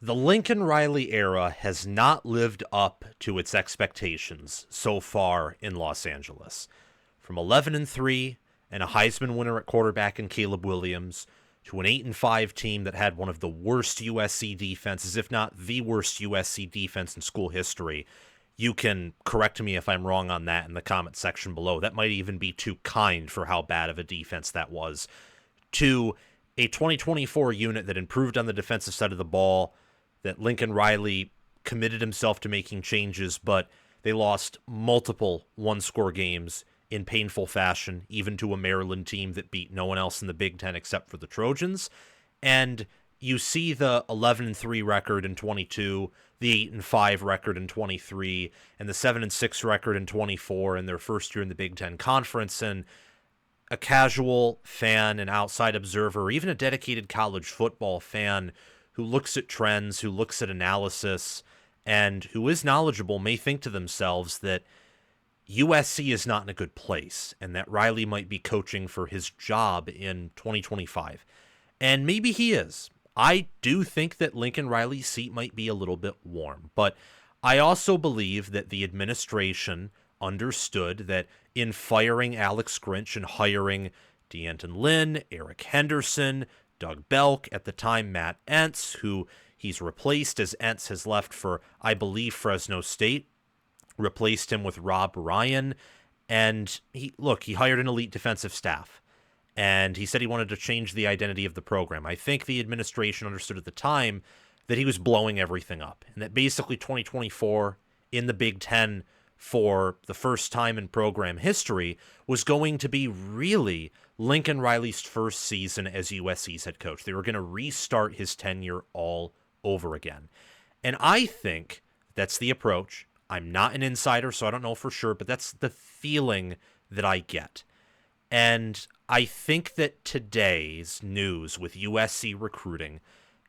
The Lincoln Riley era has not lived up to its expectations so far in Los Angeles. From 11-3 and a Heisman winner at quarterback in Caleb Williams to an 8-5 team that had one of the worst USC defenses, if not the worst USC defense in school history. You can correct me if I'm wrong on that in the comment section below. That might even be too kind for how bad of a defense that was. To a 2024 unit that improved on the defensive side of the ball, that Lincoln Riley committed himself to making changes, but they lost multiple one-score games in painful fashion, even to a Maryland team that beat no one else in the Big Ten except for the Trojans. And you see the 11-3 record in 22, the 8-5 record in 23, and the 7-6 record in 24 in their first year in the Big Ten Conference. And a casual fan, an outside observer, or even a dedicated college football fan who looks at trends, who looks at analysis, and who is knowledgeable may think to themselves that USC is not in a good place and that Riley might be coaching for his job in 2025. And maybe he is. I do think that Lincoln Riley's seat might be a little bit warm, but I also believe that the administration understood that in firing Alex Grinch and hiring D'Anton Lynn, Eric Henderson, Doug Belk, at the time Matt Entz, who he's replaced as Entz has left for, I believe, Fresno State, replaced him with Rob Ryan, and he hired an elite defensive staff, and he said he wanted to change the identity of the program. I think the administration understood at the time that he was blowing everything up, and that basically 2024 in the Big Ten for the first time in program history was going to be really Lincoln Riley's first season as USC's head coach. They were going to restart his tenure all over again. And I think that's the approach. I'm not an insider, so I don't know for sure, but that's the feeling that I get. And I think that today's news with USC recruiting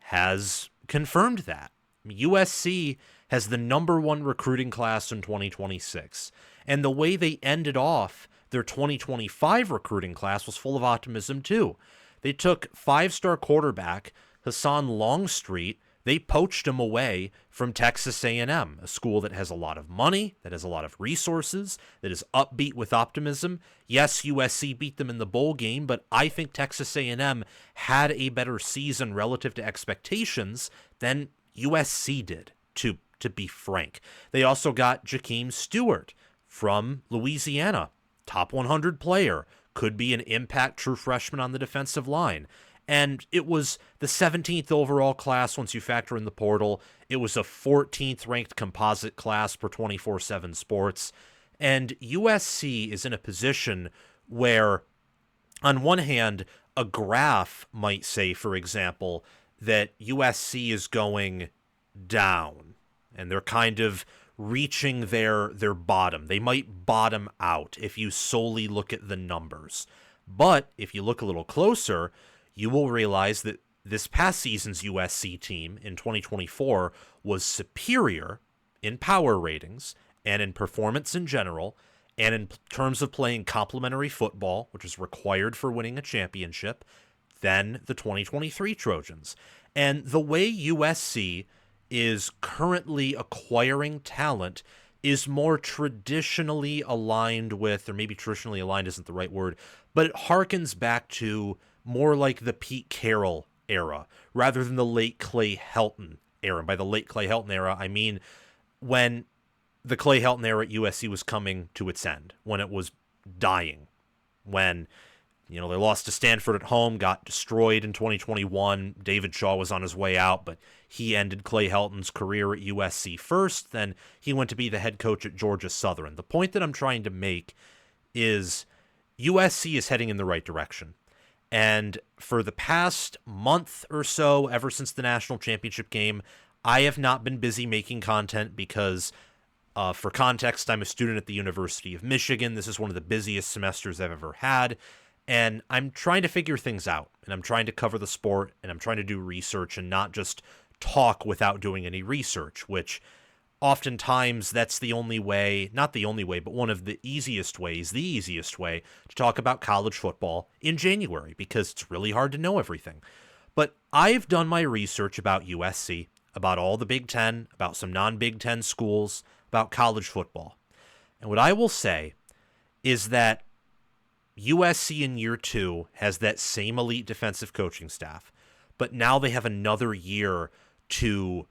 has confirmed that. USC has the number one recruiting class in 2026. And the way they ended off their 2025 recruiting class was full of optimism too. They took five-star quarterback Hassan Longstreet. They poached him away from Texas A&M, a school that has a lot of money, that has a lot of resources, that is upbeat with optimism. Yes, USC beat them in the bowl game, but I think Texas A&M had a better season relative to expectations than USC did, to be frank. They also got Jakeem Stewart from Louisiana, top 100 player, could be an impact true freshman on the defensive line. And it was the 17th overall class once you factor in the portal. It was a 14th ranked composite class per 24/7 Sports. And USC is in a position where, on one hand, a graph might say, for example, that USC is going down and they're kind of reaching their bottom. They might bottom out if you solely look at the numbers. But if you look a little closer, you will realize that this past season's USC team in 2024 was superior in power ratings and in performance in general, and in terms of playing complementary football, which is required for winning a championship, than the 2023 Trojans. And the way USC is currently acquiring talent is more traditionally aligned with, or maybe traditionally aligned isn't the right word, but it harkens back to more like the Pete Carroll era rather than the late Clay Helton era. And by the late Clay Helton era, I mean when the Clay Helton era at USC was coming to its end, when it was dying, when they lost to Stanford at home, got destroyed in 2021. David Shaw was on his way out, but he ended Clay Helton's career at USC first. Then he went to be the head coach at Georgia Southern. The point that I'm trying to make is USC is heading in the right direction. And for the past month or so, ever since the national championship game, I have not been busy making content because, for context, I'm a student at the University of Michigan. This is one of the busiest semesters I've ever had. And I'm trying to figure things out, and I'm trying to cover the sport, and I'm trying to do research and not just talk without doing any research, which oftentimes that's the only way, not the only way, but one of the easiest ways to talk about college football in January, because it's really hard to know everything. But I've done my research about USC. about all the Big Ten, about some non-Big Ten schools, about college football. And what I will say is that USC in year 2 has that same elite defensive coaching staff, but now they have another year to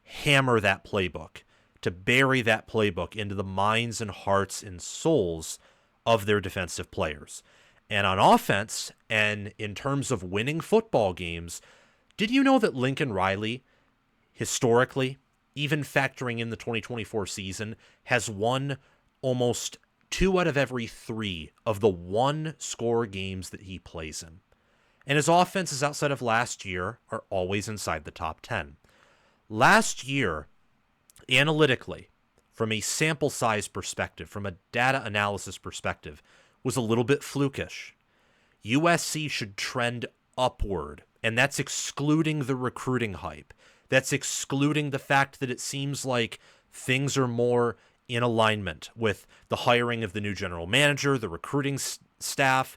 hammer that playbook, to bury that playbook into the minds and hearts and souls of their defensive players. And on offense, and in terms of winning football games, did you know that Lincoln Riley, historically, even factoring in the 2024 season, has won almost 2 out of every 3 of the one-score games that he plays in? And his offenses outside of last year are always inside the top 10. Last year, analytically, from a sample size perspective, from a data analysis perspective, was a little bit flukish. USC should trend upward, and that's excluding the recruiting hype. That's excluding the fact that it seems like things are more in alignment with the hiring of the new general manager, the recruiting staff.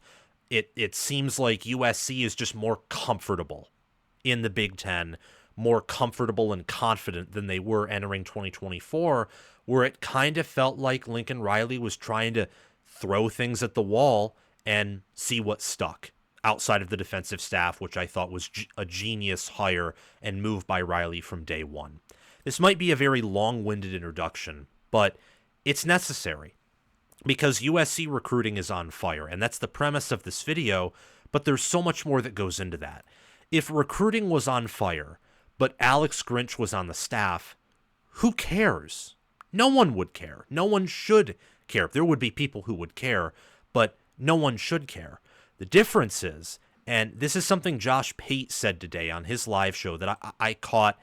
It seems like USC is just more comfortable in the Big Ten, more comfortable and confident than they were entering 2024, where it kind of felt like Lincoln Riley was trying to throw things at the wall and see what stuck outside of the defensive staff, which I thought was a genius hire and move by Riley from day one. This might be a very long-winded introduction, but it's necessary because USC recruiting is on fire, and that's the premise of this video, but there's so much more that goes into that. If recruiting was on fire, but Alex Grinch was on the staff, who cares? No one would care. No one should care. There would be people who would care, but no one should care. The difference is, and this is something Josh Pate said today on his live show that I caught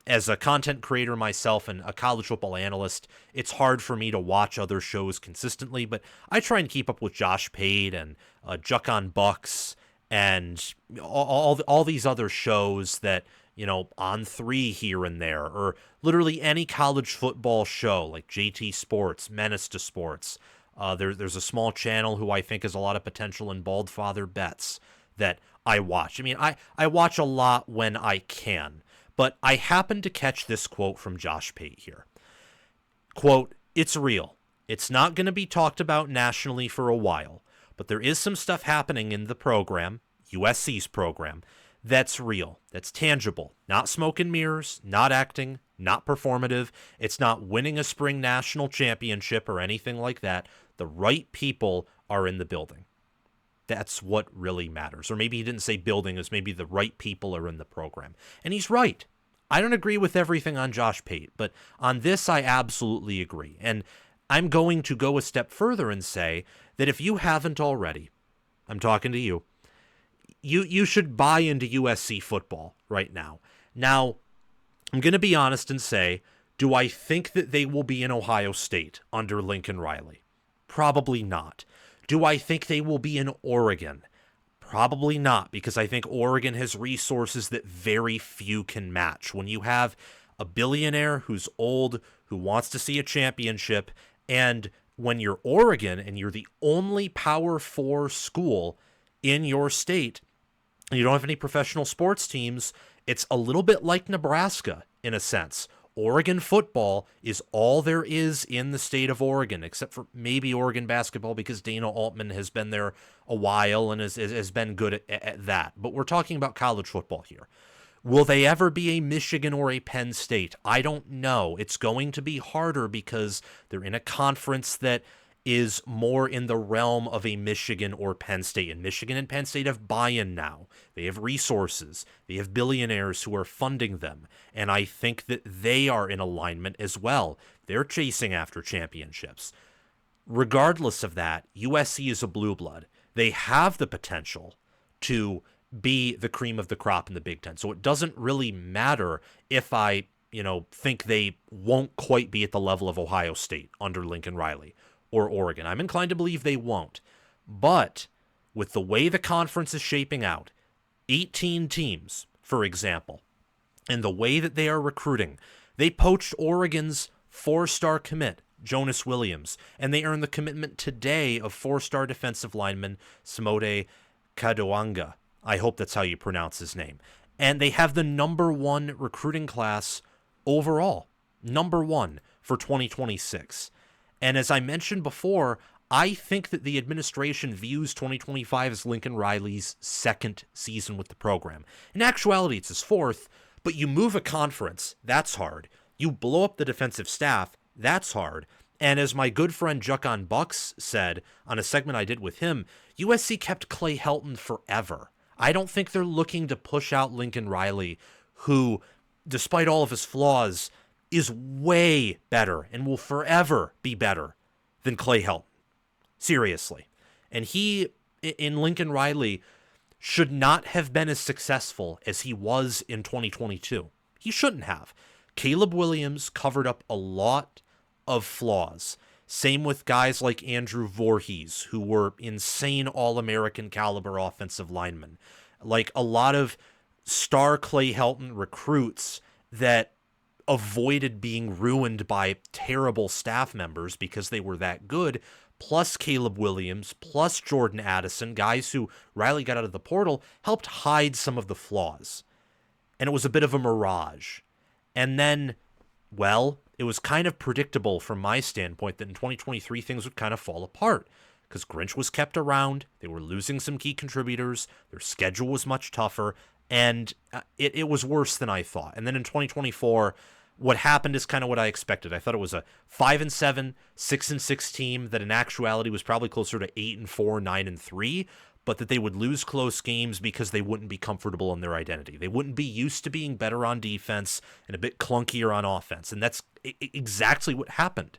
as a content creator myself and a college football analyst. It's hard for me to watch other shows consistently, but I try and keep up with Josh Pate and Juck on Bucks and all these other shows that, you know, On 3 here and there, or literally any college football show like JT Sports, Menace to Sports. There's a small channel who I think has a lot of potential in Bald Father Bets that I watch. I mean, I watch a lot when I can, but I happened to catch this quote from Josh Pate here. Quote, "It's real. It's not going to be talked about nationally for a while, but there is some stuff happening in the program, USC's program, that's real, that's tangible, not smoke and mirrors, not acting, not performative. It's not winning a spring national championship or anything like that. The right people are in the building. That's what really matters." Or maybe he didn't say building, as maybe the right people are in the program. And he's right. I don't agree with everything on Josh Pate, but on this I absolutely agree. And I'm going to go a step further and say that if you haven't already, I'm talking to you, you should buy into USC football right now. Now, I'm going to be honest and say, do I think that they will be in Ohio State under Lincoln Riley? Probably not. Do I think they will be in Oregon? Probably not, because I think Oregon has resources that very few can match. When you have a billionaire who's old, who wants to see a championship, and when you're Oregon and you're the only Power 4 school in your state, and you don't have any professional sports teams, it's a little bit like Nebraska in a sense. Oregon football is all there is in the state of Oregon, except for maybe Oregon basketball, because Dana Altman has been there a while and has been good at that. But we're talking about college football here. Will they ever be a Michigan or a Penn State? I don't know. It's going to be harder because they're in a conference that is more in the realm of a Michigan or Penn State. And Michigan and Penn State have buy-in now. They have resources. They have billionaires who are funding them. And I think that they are in alignment as well. They're chasing after championships. Regardless of that, USC is a blue blood. They have the potential to be the cream of the crop in the Big Ten. So it doesn't really matter if I, think they won't quite be at the level of Ohio State under Lincoln Riley or Oregon. I'm inclined to believe they won't. But with the way the conference is shaping out, 18 teams, for example, and the way that they are recruiting, they poached Oregon's 4-star commit, Jonas Williams, and they earned the commitment today of 4-star defensive lineman Simote Katoanga. I hope that's how you pronounce his name. And they have the number 1 recruiting class overall, number 1 for 2026. And as I mentioned before, I think that the administration views 2025 as Lincoln Riley's second season with the program. In actuality, it's his fourth, but you move a conference, that's hard. You blow up the defensive staff, that's hard. And as my good friend D'Anton Bucks said on a segment I did with him, USC kept Clay Helton forever. I don't think they're looking to push out Lincoln Riley, who, despite all of his flaws, is way better and will forever be better than Clay Helton. Seriously. And he, in Lincoln Riley, should not have been as successful as he was in 2022. He shouldn't have. Caleb Williams covered up a lot of flaws. Same with guys like Andrew Voorhees, who were insane All-American caliber offensive linemen. Like a lot of star Clay Helton recruits that avoided being ruined by terrible staff members because they were that good, plus Caleb Williams, plus Jordan Addison, guys who Riley got out of the portal, helped hide some of the flaws. And it was a bit of a mirage. And then, well, it was kind of predictable from my standpoint that in 2023 things would kind of fall apart because Grinch was kept around, they were losing some key contributors, their schedule was much tougher, and it was worse than I thought. And then in 2024, what happened is kind of what I expected. I thought it was a 5-7, 6-6 team that in actuality was probably closer to 8-4, 9-3, but that they would lose close games because they wouldn't be comfortable in their identity. They wouldn't be used to being better on defense and a bit clunkier on offense. And that's exactly what happened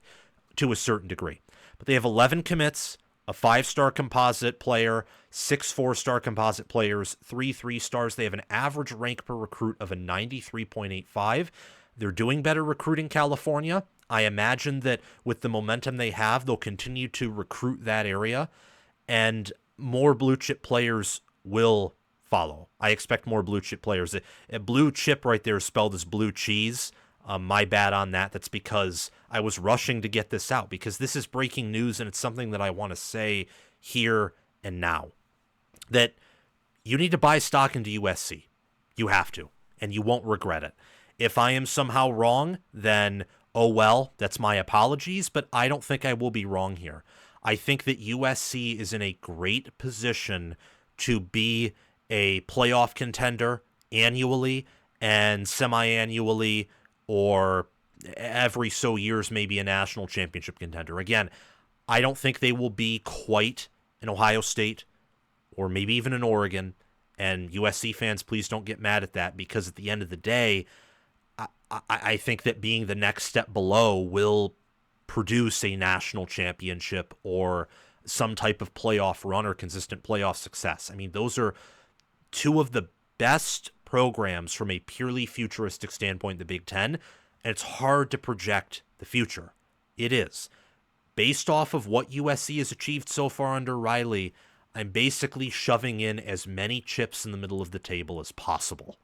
to a certain degree. But they have 11 commits, a 5-star composite player, 6 4-star composite players, 3 3-stars. They have an average rank per recruit of a 93.85. They're doing better recruiting California. I imagine that with the momentum they have, they'll continue to recruit that area. And more blue chip players will follow. I expect more blue chip players. A blue chip right there is spelled as blue cheese. My bad on that. That's because I was rushing to get this out because this is breaking news and it's something that I want to say here and now. That you need to buy stock into USC. You have to, and you won't regret it. If I am somehow wrong, then oh well, that's my apologies, but I don't think I will be wrong here. I think that USC is in a great position to be a playoff contender annually and semi-annually or every so years maybe a national championship contender. Again, I don't think they will be quite an Ohio State or maybe even an Oregon, and USC fans, please don't get mad at that because at the end of the day, I think that being the next step below will produce a national championship or some type of playoff run or consistent playoff success. I mean, those are two of the best programs from a purely futuristic standpoint in the Big Ten, and it's hard to project the future. It is. Based off of what USC has achieved so far under Riley, I'm basically shoving in as many chips in the middle of the table as possible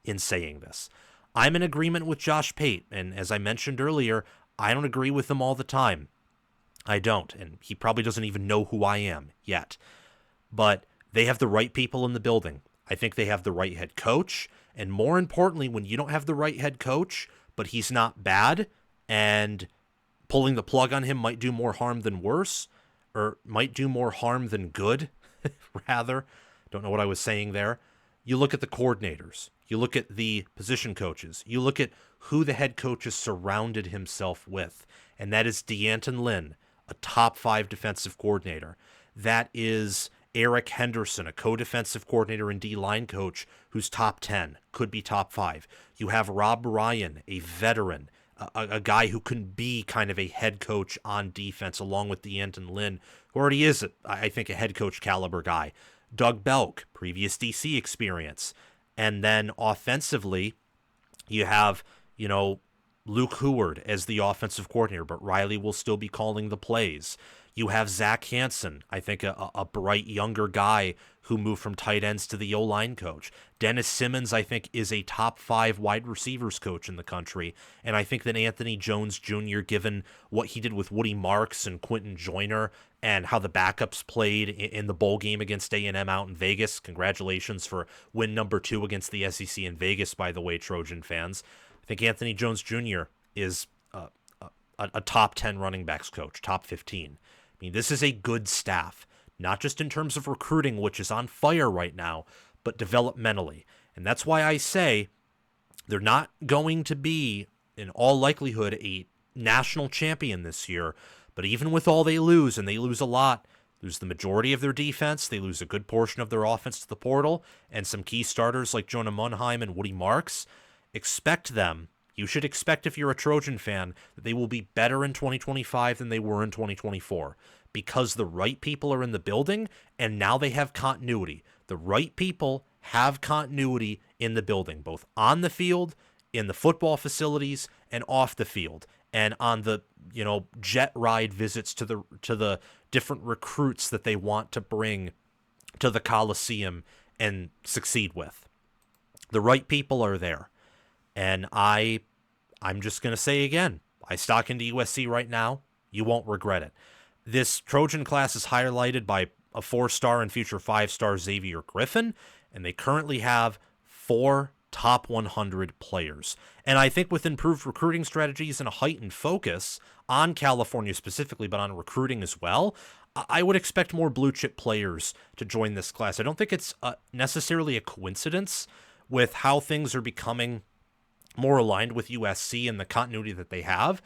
in saying this. I'm in agreement with Josh Pate, and as I mentioned earlier, I don't agree with him all the time. I don't, and he probably doesn't even know who I am yet. But they have the right people in the building. I think they have the right head coach, and more importantly, when you don't have the right head coach, but he's not bad, and pulling the plug on him might do more harm than worse, or might do more harm than good, rather. Don't know what I was saying there. You look at the coordinators. You look at the position coaches. You look at who the head coach has surrounded himself with, and that is D'Anton Lynn, a top 5 defensive coordinator. That is Eric Henderson, a co-defensive coordinator and D-line coach who's top 10, could be top 5. You have Rob Ryan, a veteran, a guy who can be kind of a head coach on defense, along with D'Anton Lynn, who already is, I think, a head coach caliber guy. Doug Belk, previous DC experience. And then offensively, you have, Luke Heward as the offensive coordinator, but Riley will still be calling the plays. You have Zach Hansen, I think a bright younger guy who moved from tight ends to the O-line coach. Dennis Simmons, I think, is a top 5 wide receivers coach in the country. And I think that Anthony Jones Jr., given what he did with Woody Marks and Quentin Joyner and how the backups played in the bowl game against A&M out in Vegas, congratulations for win number 2 against the SEC in Vegas, by the way, Trojan fans. I think Anthony Jones Jr. is a top 10 running backs coach, top 15. I mean, this is a good staff, not just in terms of recruiting, which is on fire right now, but developmentally. And that's why I say they're not going to be, in all likelihood, a national champion this year. But even with all they lose, and they lose a lot, lose the majority of their defense, they lose a good portion of their offense to the portal, and some key starters like Jonah Munheim and Woody Marks, you should expect, if you're a Trojan fan, that they will be better in 2025 than they were in 2024, because the right people are in the building, and now they have continuity. The right people have continuity in the building, both on the field, in the football facilities, and off the field, and on the jet ride visits to the different recruits that they want to bring to the Coliseum and succeed with. The right people are there. And I'm just going to say again, I stock into USC right now. You won't regret it. This Trojan class is highlighted by a 4-star and future 5-star Xavier Griffin, and they currently have 4 top 100 players. And I think with improved recruiting strategies and a heightened focus on California specifically, but on recruiting as well, I would expect more blue chip players to join this class. I don't think it's necessarily a coincidence with how things are becoming more aligned with USC and the continuity that they have,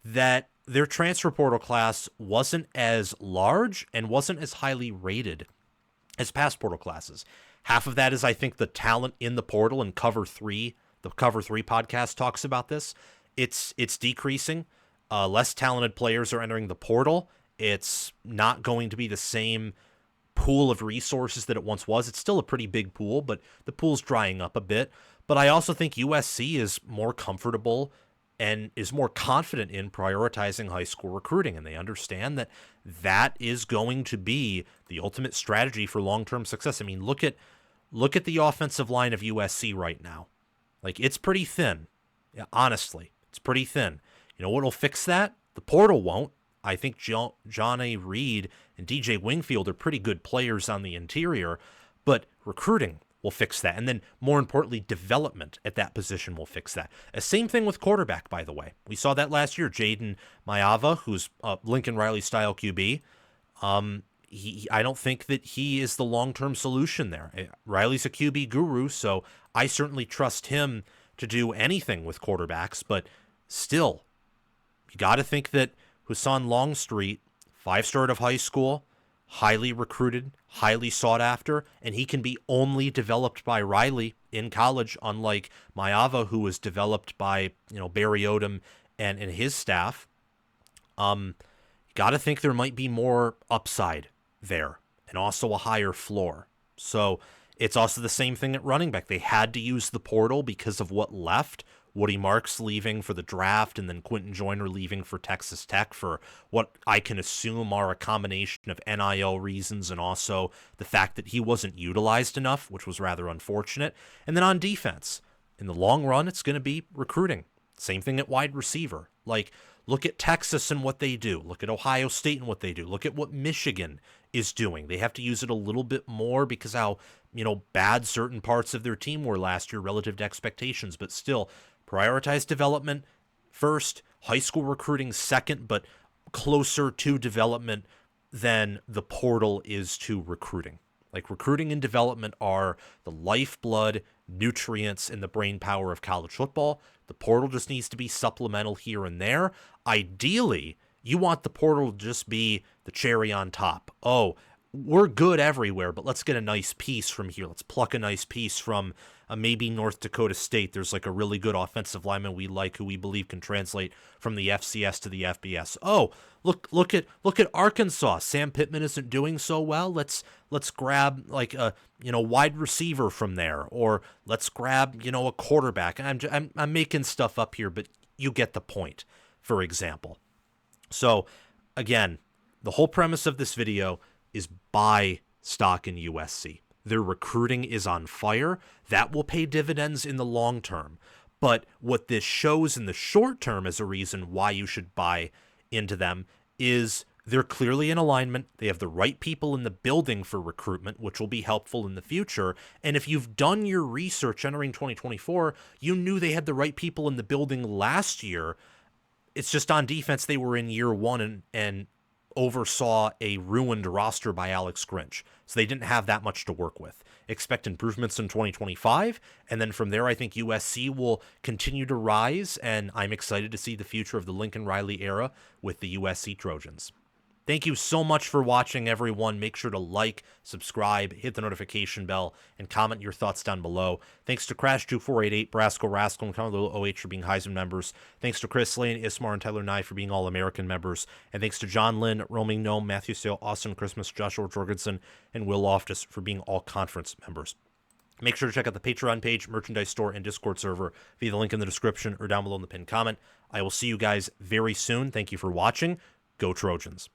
that their transfer portal class wasn't as large and wasn't as highly rated as past portal classes. Half of that is, I think, the talent in the portal, and Cover 3, the Cover 3 podcast talks about this. It's decreasing. Less talented players are entering the portal. It's not going to be the same pool of resources that it once was. It's still a pretty big pool, but the pool's drying up a bit. But I also think USC is more comfortable and is more confident in prioritizing high school recruiting, and they understand that that is going to be the ultimate strategy for long-term success. I mean, look at the offensive line of USC right now. Like, it's pretty thin. Yeah, honestly, it's pretty thin. You know what'll fix that? The portal won't. I think John A. Reed and DJ Wingfield are pretty good players on the interior, but recruiting will fix that. And then, more importantly, development at that position will fix that. Same thing with quarterback, by the way. We saw that last year. Jaden Maiava, who's Lincoln Riley-style QB, I don't think that he is the long-term solution there. Riley's a QB guru, so I certainly trust him to do anything with quarterbacks, but still, you got to think that Hassan Longstreet, 5-star out of high school, highly recruited, highly sought after, and he can be only developed by Riley in college, unlike Maiava, who was developed by Barry Odom and his staff. Got to think there might be more upside there, and also a higher floor. So it's also the same thing at running back. They had to use the portal because of what left. Woody Marks leaving for the draft, and then Quentin Joyner leaving for Texas Tech for what I can assume are a combination of NIL reasons and also the fact that he wasn't utilized enough, which was rather unfortunate. And then on defense, in the long run, it's going to be recruiting. Same thing at wide receiver. Like, look at Texas and what they do. Look at Ohio State and what they do. Look at what Michigan is doing. They have to use it a little bit more because how, bad certain parts of their team were last year relative to expectations, but still, prioritize development first, high school recruiting second, but closer to development than the portal is to recruiting. Like, recruiting and development are the lifeblood, nutrients, and the brain power of college football. The portal just needs to be supplemental here and there. Ideally, you want the portal to just be the cherry on top. Oh, we're good everywhere, but let's get a nice piece from here. Let's pluck a nice piece from maybe North Dakota State. There's like a really good offensive lineman we like who we believe can translate from the FCS to the FBS. Oh, look at Arkansas. Sam Pittman isn't doing so well. Let's grab like a wide receiver from there, or let's grab a quarterback. I'm making stuff up here, but you get the point. For example. So again, the whole premise of this video is buy stock in USC. Their recruiting is on fire. That will pay dividends in the long term. But what this shows in the short term as a reason why you should buy into them is they're clearly in alignment. They have the right people in the building for recruitment, which will be helpful in the future. And if you've done your research entering 2024, you knew they had the right people in the building last year. It's just on defense, they were in year one and oversaw a ruined roster by Alex Grinch. So they didn't have that much to work with. Expect improvements in 2025. And then from there, I think USC will continue to rise. And I'm excited to see the future of the Lincoln Riley era with the USC Trojans. Thank you so much for watching, everyone. Make sure to like, subscribe, hit the notification bell, and comment your thoughts down below. Thanks to Crash2488, Brasco Rascal, and Conor OH for being Heisman members. Thanks to Chris Lane, Ismar, and Tyler Nye for being All-American members. And thanks to John Lynn, Roaming Gnome, Matthew Sale, Austin Christmas, Joshua Jorgensen, and Will Loftus for being all-conference members. Make sure to check out the Patreon page, merchandise store, and Discord server via the link in the description or down below in the pinned comment. I will see you guys very soon. Thank you for watching. Go Trojans.